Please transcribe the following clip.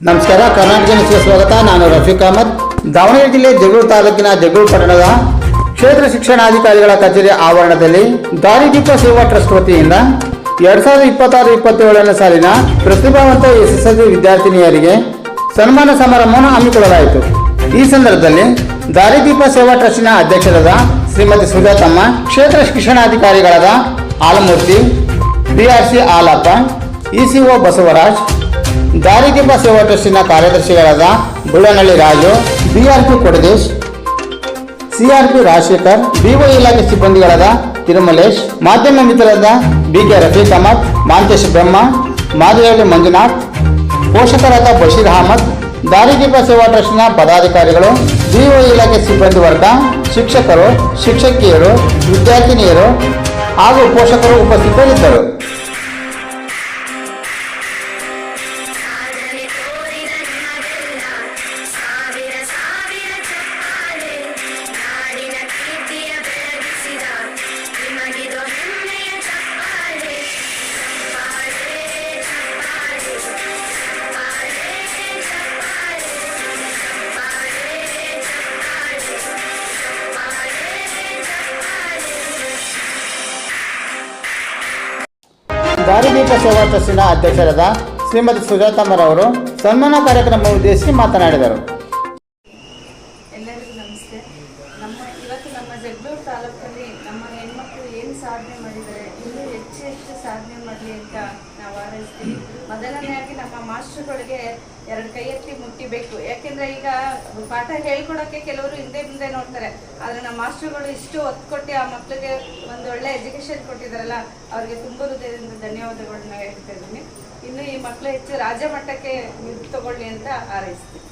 ನಮಸ್ಕಾರ, ಕರ್ನಾಟಕ ನ್ಯೂಸ್ಗೆ ಸ್ವಾಗತ. ನಾನು ರಫೀಕ್ ಅಹಮದ್. ದಾವಣಗೆರೆ ಜಿಲ್ಲೆ ಜಗಳೂರು ತಾಲೂಕಿನ ಜಗಳೂರು ಪಟ್ಟಣದ ಕ್ಷೇತ್ರ ಶಿಕ್ಷಣಾಧಿಕಾರಿಗಳ ಕಚೇರಿ ಆವರಣದಲ್ಲಿ ದಾರಿದೀಪ ಸೇವಾ ಟ್ರಸ್ಟ್ ವತಿಯಿಂದ 2026-27ನೇ ಸಾಲಿನ ಪ್ರತಿಭಾವಂತ SSLC ವಿದ್ಯಾರ್ಥಿನಿಯರಿಗೆ ಸನ್ಮಾನ ಸಮಾರಂಭವನ್ನು ಹಮ್ಮಿಕೊಳ್ಳಲಾಯಿತು. ಈ ಸಂದರ್ಭದಲ್ಲಿ ದಾರಿದೀಪ ಸೇವಾ ಟ್ರಸ್ಟಿನ ಅಧ್ಯಕ್ಷರಾದ ಶ್ರೀಮತಿ ಸುಜಾತಮ್ಮ, ಕ್ಷೇತ್ರ ಶಿಕ್ಷಣಾಧಿಕಾರಿಗಳಾದ ಆಲಮೂರ್ತಿ, BRC ಆಲಪ್ಪ, ECO ಬಸವರಾಜ್, ದಾರಿದೀಪ ಸೇವಾ ಟ್ರಸ್ಟಿನ ಕಾರ್ಯದರ್ಶಿಗಳಾದ ಬುಳ್ಳನಹಳ್ಳಿ Raju, BRP ಕೊಡದೇಶ್, CRP Rajashekhar, BO ಇಲಾಖೆ ಸಿಬ್ಬಂದಿಗಳಾದ ತಿರುಮಲೇಶ್, ಮಾಧ್ಯಮ ಮಿತ್ರರಾದ BK ರಫೀಕ್ ಅಹಮದ್, ಮಾಂತೇಶ್ ಬ್ರಹ್ಮ, ಮಾದಿಹಳ್ಳಿ ಮಂಜುನಾಥ್, ಪೋಷಕರಾದ ಬಶೀರ್ ಅಹಮದ್, ದಾರಿದೀಪ ಸೇವಾ ಟ್ರಸ್ಟ್ನ ಪದಾಧಿಕಾರಿಗಳು, BO ಇಲಾಖೆ ಸಿಬ್ಬಂದಿ ವರ್ಗ, ಶಿಕ್ಷಕರು, ಶಿಕ್ಷಕಿಯರು, ವಿದ್ಯಾರ್ಥಿನಿಯರು ಹಾಗೂ ಪೋಷಕರು ಉಪಸ್ಥಿತರಿದ್ದರು. ದಾರಿದೀಪ ಸೇವಾ ಟ್ರಸ್ಟಿನ ಅಧ್ಯಕ್ಷರಾದ ಶ್ರೀಮತಿ ಸುಜಾತಮ್ಮರವರು ಸನ್ಮಾನ ಕಾರ್ಯಕ್ರಮ ಉದ್ದೇಶಿಸಿ ಮಾತನಾಡಿದರು. ಎಲ್ಲರಿಗೂ ನಮಸ್ತೆ. ಇವತ್ತು ನಮ್ಮ ಜಗಳೂರು ತಾಲೂಕಲ್ಲಿ ನಮ್ಮ ಹೆಣ್ಮಕ್ಳು ಏನು ಸಾಧನೆ ಮಾಡಿದ್ದಾರೆ, ಇನ್ನೂ ಹೆಚ್ಚು ಸಾಧನೆ ಮಾಡಲಿ ಅಂತ ನಾವು ಹಾರೈಸ್ತೀವಿ. ಮೊದಲನೆಯಾಗಿ ನಮ್ಮ ಮಾಸ್ಟರ್ಗಳಿಗೆ 2 ಕೈ ಎತ್ತಿ ಮುಟ್ಟಿಬೇಕು. ಯಾಕೆಂದರೆ ಈಗ ಪಾಠ ಹೇಳ್ಕೊಡೋಕ್ಕೆ ಕೆಲವರು ಹಿಂದೆ ಮುಂದೆ ನೋಡ್ತಾರೆ, ಆದರೆ ನಮ್ಮ ಮಾಸ್ಟರ್ಗಳು ಇಷ್ಟು ಒತ್ತು ಕೊಟ್ಟು ಆ ಮಕ್ಕಳಿಗೆ ಒಂದು ಒಳ್ಳೆ ಎಜುಕೇಷನ್ ಕೊಟ್ಟಿದ್ದಾರಲ್ಲ, ಅವ್ರಿಗೆ ತುಂಬ ಹೃದಯದಿಂದ ಧನ್ಯವಾದಗಳನ್ನ ಹೇಳ್ತಾ ಇದ್ದೀನಿ. ಇನ್ನು ಈ ಮಕ್ಕಳು ಹೆಚ್ಚು ರಾಜ್ಯ ಮಟ್ಟಕ್ಕೆ ತಗೊಳ್ಳಿ ಅಂತ ಹಾರೈಸ್ತೀವಿ.